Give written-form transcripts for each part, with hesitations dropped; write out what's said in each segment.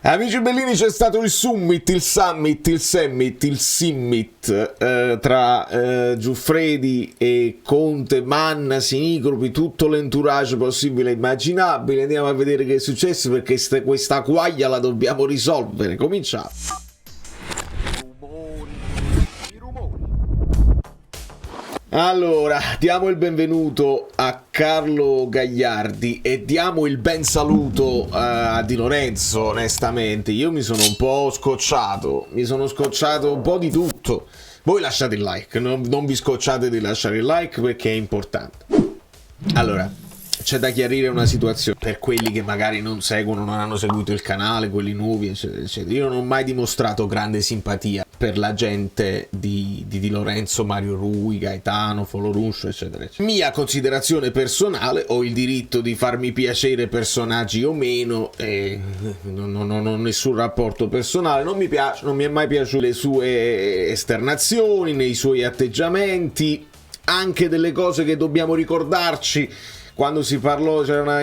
Amici bellini, c'è stato il summit, il summit, il summit, il summit tra Giuffredi e Conte, Manna, Sinicropi, tutto l'entourage possibile e immaginabile. Andiamo a vedere che è successo, perché questa quaglia la dobbiamo risolvere. Cominciamo. Allora, diamo il benvenuto a Carlo Gagliardi e diamo il ben saluto a Di Lorenzo. Onestamente, io mi sono un po' scocciato, un po' di tutto. Voi lasciate il like, non vi scocciate di lasciare il like perché è importante. Allora, c'è da chiarire una situazione per quelli che magari non seguono, non hanno seguito il canale, quelli nuovi, eccetera, eccetera. Io non ho mai dimostrato grande simpatia per la gente di Lorenzo, Mario Rui, Gaetano, Foloruscio, eccetera, eccetera. Mia considerazione personale, ho il diritto di farmi piacere personaggi o meno, e non ho nessun rapporto personale. Non mi piace, non mi è mai piaciuto le sue esternazioni, nei suoi atteggiamenti, anche delle cose che dobbiamo ricordarci. Quando si parlò, c'era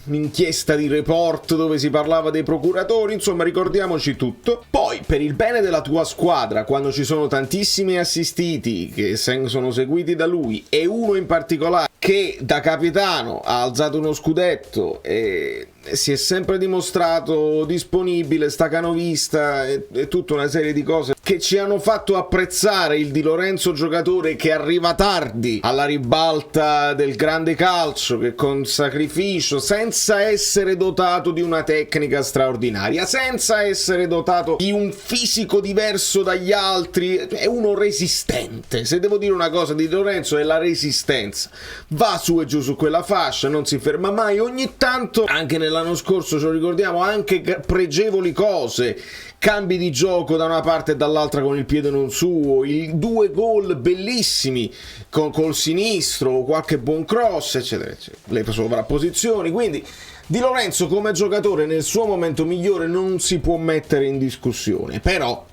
un'inchiesta di Report dove si parlava dei procuratori, insomma ricordiamoci tutto. Poi, per il bene della tua squadra, quando ci sono tantissimi assistiti che sono seguiti da lui e uno in particolare che da capitano ha alzato uno scudetto e si è sempre dimostrato disponibile, stacanovista e tutta una serie di cose che ci hanno fatto apprezzare il Di Lorenzo giocatore che arriva tardi alla ribalta del grande calcio, che con sacrificio, senza essere dotato di una tecnica straordinaria, senza essere dotato di un fisico diverso dagli altri, è uno resistente. Se devo dire una cosa di Di Lorenzo, è la resistenza. Va su e giù su quella fascia, non si ferma mai. Ogni tanto, anche nell'anno scorso ce lo ricordiamo, anche pregevoli cose, cambi di gioco da una parte e dall'altra con il piede non suo, due gol bellissimi col sinistro, qualche buon cross, eccetera, eccetera, le sovrapposizioni. Quindi Di Lorenzo come giocatore nel suo momento migliore non si può mettere in discussione, però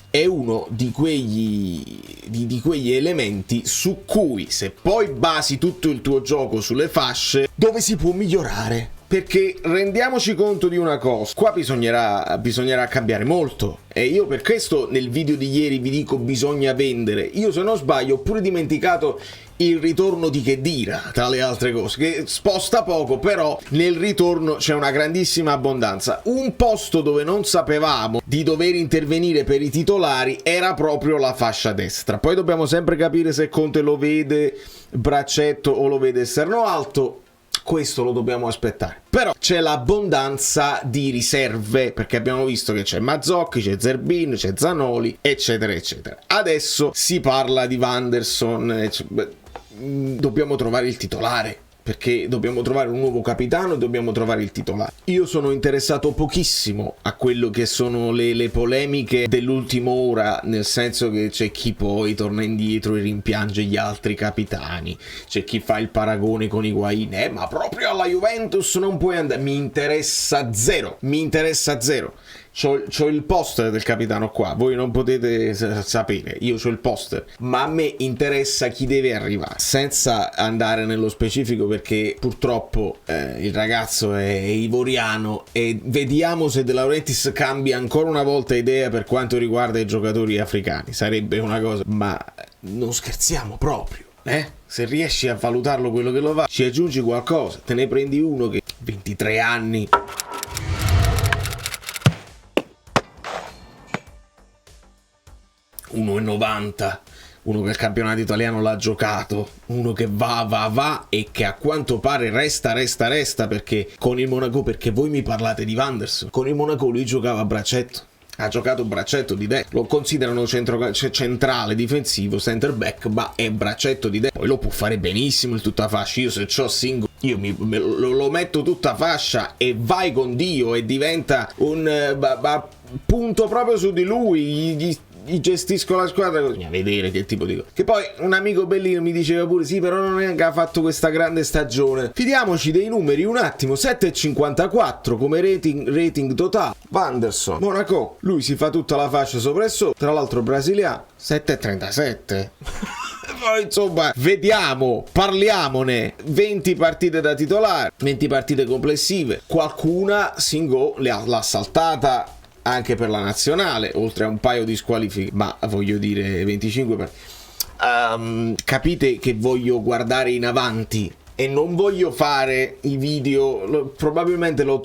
è uno di quegli elementi su cui, se poi basi tutto il tuo gioco sulle fasce, dove si può migliorare. Perché rendiamoci conto di una cosa, qua bisognerà cambiare molto, e io per questo nel video di ieri vi dico bisogna vendere. Io, se non sbaglio, ho pure dimenticato il ritorno di Khedira, tra le altre cose, che sposta poco, però nel ritorno c'è una grandissima abbondanza. Un posto dove non sapevamo di dover intervenire per i titolari era proprio la fascia destra. Poi dobbiamo sempre capire se Conte lo vede braccetto o lo vede esterno alto. Questo lo dobbiamo aspettare. Però c'è l'abbondanza di riserve, perché abbiamo visto che c'è Mazzocchi, c'è Zerbin, c'è Zanoli, eccetera eccetera. Adesso si parla di Wanderson, dobbiamo trovare il titolare, perché dobbiamo trovare un nuovo capitano e dobbiamo trovare il titolare. Io sono interessato pochissimo a quello che sono le polemiche dell'ultima ora, nel senso che c'è chi poi torna indietro e rimpiange gli altri capitani, c'è chi fa il paragone con Higuain, ma proprio alla Juventus non puoi andare. Mi interessa zero. C'ho il poster del capitano qua, voi non potete sapere, io c'ho il poster, ma a me interessa chi deve arrivare, senza andare nello specifico, perché purtroppo il ragazzo è ivoriano e vediamo se De Laurentiis cambia ancora una volta idea per quanto riguarda i giocatori africani. Sarebbe una cosa, ma non scherziamo proprio. Se riesci a valutarlo quello che lo va, ci aggiungi qualcosa, te ne prendi uno che 23 anni... 1,90, uno che il campionato italiano l'ha giocato, uno che va e che a quanto pare resta, perché con il Monaco, perché voi mi parlate di Wanderson, con il Monaco lui giocava a braccetto, ha giocato braccetto di destra, lo considerano centrale difensivo, center back, ma è braccetto di destra, poi lo può fare benissimo il tutta fascia. Io, se c'ho Singo, io lo metto tutta fascia e vai con Dio, e diventa un punto proprio su di lui, gestisco la squadra, bisogna vedere che tipo di cosa. Che poi un amico bellino mi diceva pure sì, però non è che ha fatto questa grande stagione. Fidiamoci dei numeri un attimo. 7,54 come rating totale. Wanderson, Monaco, lui si fa tutta la fascia sopra e sotto, tra l'altro brasiliano. 7,37. Poi insomma, vediamo, parliamone. 20 partite da titolare, 20 partite complessive, qualcuna Singo l'ha saltata anche per la nazionale, oltre a un paio di squalifiche, ma voglio dire 25 capite che voglio guardare in avanti e non voglio fare i video, probabilmente lo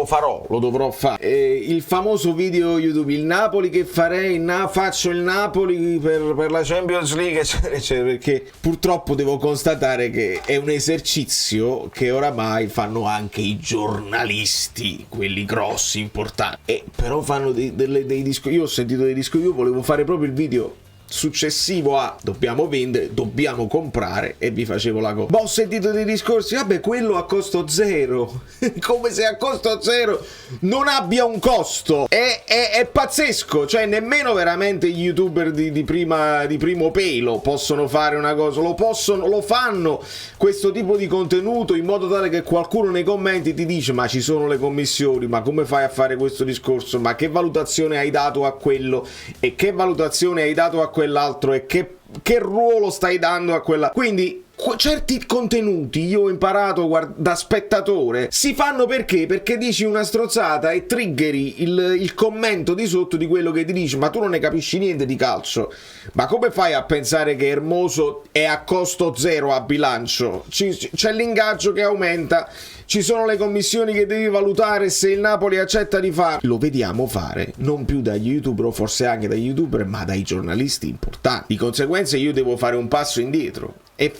farò, lo dovrò fare. Il famoso video YouTube, il Napoli che farei, faccio il Napoli per la Champions League, eccetera, eccetera, perché purtroppo devo constatare che è un esercizio che oramai fanno anche i giornalisti, quelli grossi, importanti, e però fanno dei disco. Io ho sentito dei disco, io volevo fare proprio il video successivo a dobbiamo vendere, dobbiamo comprare, e vi facevo la cosa. Ma ho sentito dei discorsi, vabbè, quello a costo zero. Come se a costo zero non abbia un costo. È pazzesco, cioè nemmeno veramente gli youtuber di primo pelo possono fare una cosa, lo fanno questo tipo di contenuto in modo tale che qualcuno nei commenti ti dice ma ci sono le commissioni, ma come fai a fare questo discorso, ma che valutazione hai dato a quello e che valutazione hai dato a quell'altro e che ruolo stai dando a quella. Quindi certi contenuti io ho imparato da spettatore si fanno perché dici una strozzata e triggeri il commento di sotto di quello che ti dice ma tu non ne capisci niente di calcio, ma come fai a pensare che Hermoso è a costo zero a bilancio? C'è l'ingaggio che aumenta, ci sono le commissioni che devi valutare se il Napoli accetta di fare. Lo vediamo fare non più dagli youtuber o forse anche dagli youtuber ma dai giornalisti importanti. Di conseguenza io devo fare un passo indietro. E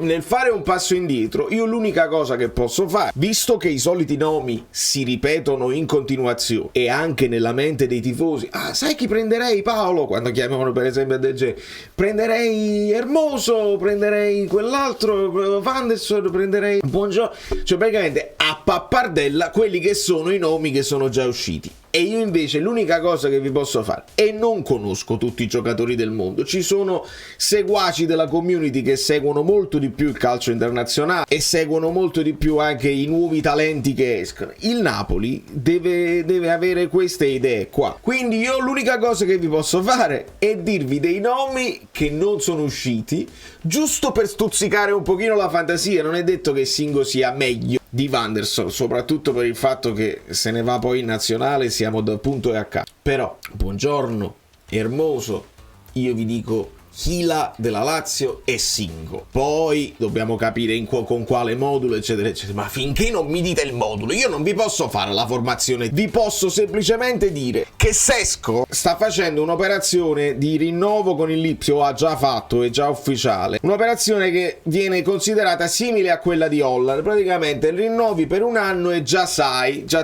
nel fare un passo indietro, io l'unica cosa che posso fare, visto che i soliti nomi si ripetono in continuazione e anche nella mente dei tifosi, sai chi prenderei, Paolo, quando chiamavano per esempio del genere, prenderei Hermoso, prenderei quell'altro, Wanderson, prenderei Buongiorno, cioè praticamente a pappardella quelli che sono i nomi che sono già usciti. E io invece l'unica cosa che vi posso fare, e non conosco tutti i giocatori del mondo, ci sono seguaci della community che seguono molto di più il calcio internazionale e seguono molto di più anche i nuovi talenti che escono. Il Napoli deve avere queste idee qua. Quindi io l'unica cosa che vi posso fare è dirvi dei nomi che non sono usciti, giusto per stuzzicare un pochino la fantasia. Non è detto che Singo sia meglio di Wanderson, soprattutto per il fatto che se ne va poi in nazionale, siamo da punto e a capo. Però Buongiorno, Hermoso, io vi dico Hila della Lazio e Singo. Poi dobbiamo capire con quale modulo, eccetera eccetera, ma finché non mi dite il modulo io non vi posso fare la formazione. Vi posso semplicemente dire che Sesko sta facendo un'operazione di rinnovo con il Lipsia, o ha già fatto, è già ufficiale, un'operazione che viene considerata simile a quella di Holland. Praticamente rinnovi per un anno e già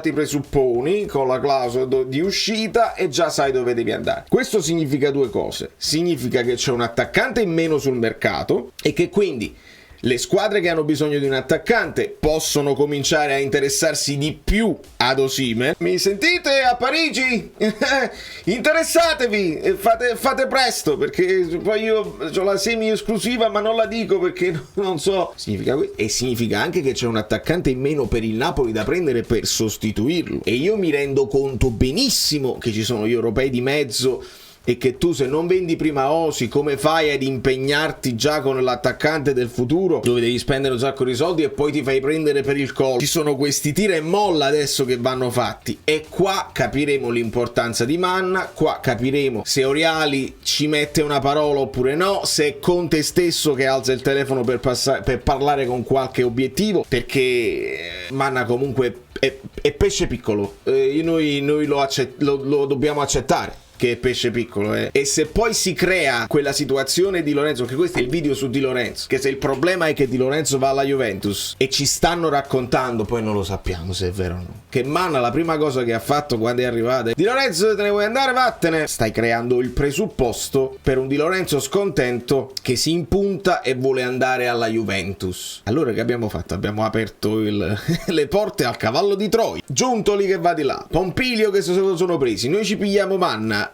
ti presupponi con la clausola di uscita e già sai dove devi andare. Questo significa due cose: significa che c'è un attaccante in meno sul mercato e che quindi le squadre che hanno bisogno di un attaccante possono cominciare a interessarsi di più ad Osimhen. Mi sentite a Parigi? Interessatevi, fate presto, perché poi io ho la semi esclusiva ma non la dico perché non so. E significa anche che c'è un attaccante in meno per il Napoli da prendere per sostituirlo, e io mi rendo conto benissimo che ci sono gli europei di mezzo e che tu, se non vendi prima Osi, come fai ad impegnarti già con l'attaccante del futuro dove devi spendere un sacco di soldi e poi ti fai prendere per il collo? Ci sono questi tira e molla adesso che vanno fatti, e qua capiremo l'importanza di Manna, qua capiremo se Oriali ci mette una parola oppure no, se è Conte stesso che alza il telefono per parlare con qualche obiettivo, perché Manna comunque è pesce piccolo, noi lo dobbiamo accettare che è pesce piccolo, E se poi si crea quella situazione di Lorenzo, che questo è il video su Di Lorenzo, che se il problema è che Di Lorenzo va alla Juventus e ci stanno raccontando, poi non lo sappiamo se è vero o no, che Manna la prima cosa che ha fatto quando è arrivato è: Di Lorenzo, te ne vuoi andare, vattene. Stai creando il presupposto per un Di Lorenzo scontento che si impunta e vuole andare alla Juventus. Allora che abbiamo fatto? Abbiamo aperto le porte al cavallo di Troia. Giuntoli che va di là, Pompilio che sono presi, noi ci pigliamo Manna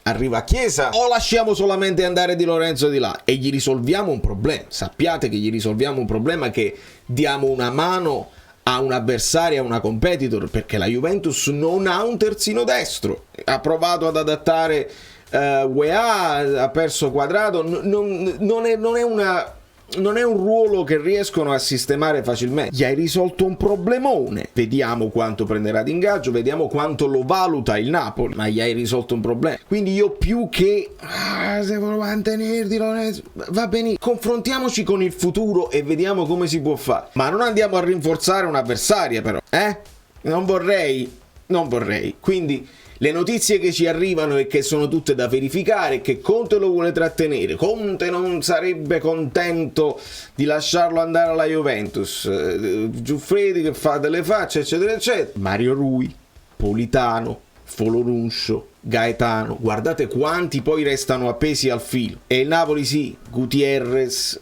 arriva a Chiesa o lasciamo solamente andare Di Lorenzo di là e gli risolviamo un problema. Sappiate che gli risolviamo un problema, che diamo una mano a un avversario, a una competitor, perché la Juventus non ha un terzino destro. Ha provato ad adattare UEA, ha perso Quadrato, non è un ruolo che riescono a sistemare facilmente. Gli hai risolto un problemone. Vediamo quanto prenderà di ingaggio, vediamo quanto lo valuta il Napoli, ma gli hai risolto un problema. Quindi io, più che se vuoi mantenerti, va bene, confrontiamoci con il futuro e vediamo come si può fare. Ma non andiamo a rinforzare un'avversaria, però, non vorrei. Quindi le notizie che ci arrivano e che sono tutte da verificare è che Conte lo vuole trattenere. Conte non sarebbe contento di lasciarlo andare alla Juventus. Giuffredi che fa delle facce, eccetera eccetera. Mario Rui, Politano, Foloruncio, Gaetano, guardate quanti poi restano appesi al filo. E il Napoli sì, Gutierrez,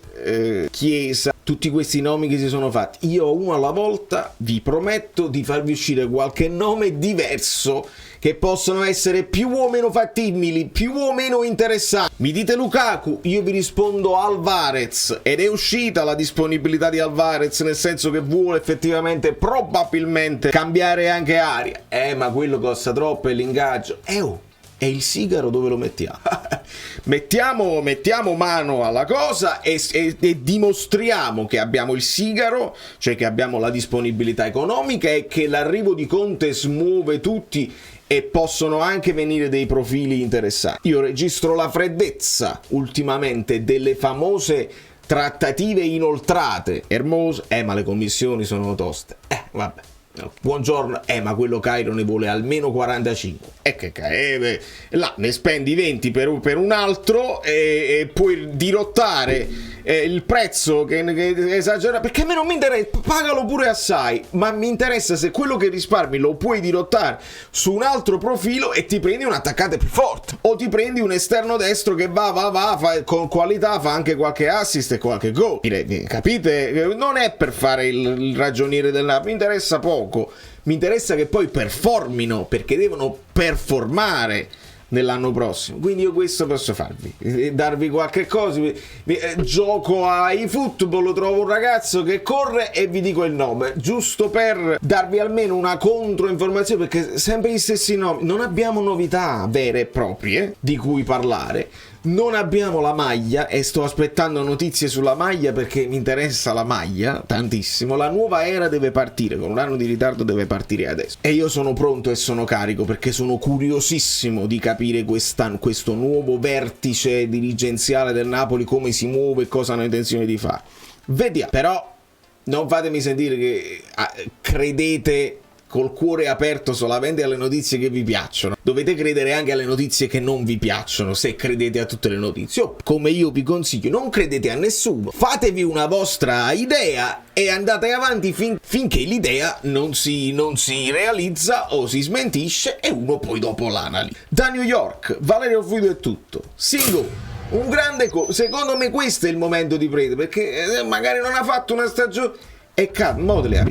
Chiesa, tutti questi nomi che si sono fatti. Io uno alla volta vi prometto di farvi uscire qualche nome diverso, che possono essere più o meno fattibili, più o meno interessanti. Mi dite Lukaku, io vi rispondo Alvarez, ed è uscita la disponibilità di Alvarez, nel senso che vuole effettivamente, probabilmente, cambiare anche aria. Ma quello costa troppo, e l'ingaggio. E il sigaro dove lo mettiamo? mettiamo mano alla cosa e dimostriamo che abbiamo il sigaro, cioè che abbiamo la disponibilità economica e che l'arrivo di Conte smuove tutti e possono anche venire dei profili interessanti. Io registro la freddezza ultimamente delle famose trattative inoltrate. Hermoso, ma le commissioni sono toste. Vabbè. Buongiorno, ma quello Cairo ne vuole almeno 45. Là ne spendi 20 per un altro e puoi dirottare il prezzo che esagera, perché a me non mi interessa, pagalo pure assai, ma mi interessa se quello che risparmi lo puoi dirottare su un altro profilo e ti prendi un attaccante più forte, o ti prendi un esterno destro che va con qualità, fa anche qualche assist e qualche gol. Capite? Non è per fare il ragioniere del Napoli, mi interessa poco, mi interessa che poi performino, perché devono performare nell'anno prossimo. Quindi io questo posso farvi, darvi qualche cosa. Gioco ai football, trovo un ragazzo che corre e vi dico il nome, giusto per darvi almeno una controinformazione, perché sempre gli stessi nomi, non abbiamo novità vere e proprie di cui parlare. Non abbiamo la maglia e sto aspettando notizie sulla maglia, perché mi interessa la maglia tantissimo. La nuova era deve partire, con un anno di ritardo deve partire adesso. E io sono pronto e sono carico, perché sono curiosissimo di capire questo nuovo vertice dirigenziale del Napoli, come si muove e cosa hanno intenzione di fare. Vediamo. Però non fatemi sentire che credete col cuore aperto solamente alle notizie che vi piacciono. Dovete credere anche alle notizie che non vi piacciono, se credete a tutte le notizie. Come io vi consiglio, non credete a nessuno, fatevi una vostra idea e andate avanti finché l'idea non si realizza o si smentisce, e uno poi dopo l'analizza. Da New York, Valerio Fuido è tutto. Singo, un grande secondo me questo è il momento di prendere, perché magari non ha fatto una stagione e mo te le ha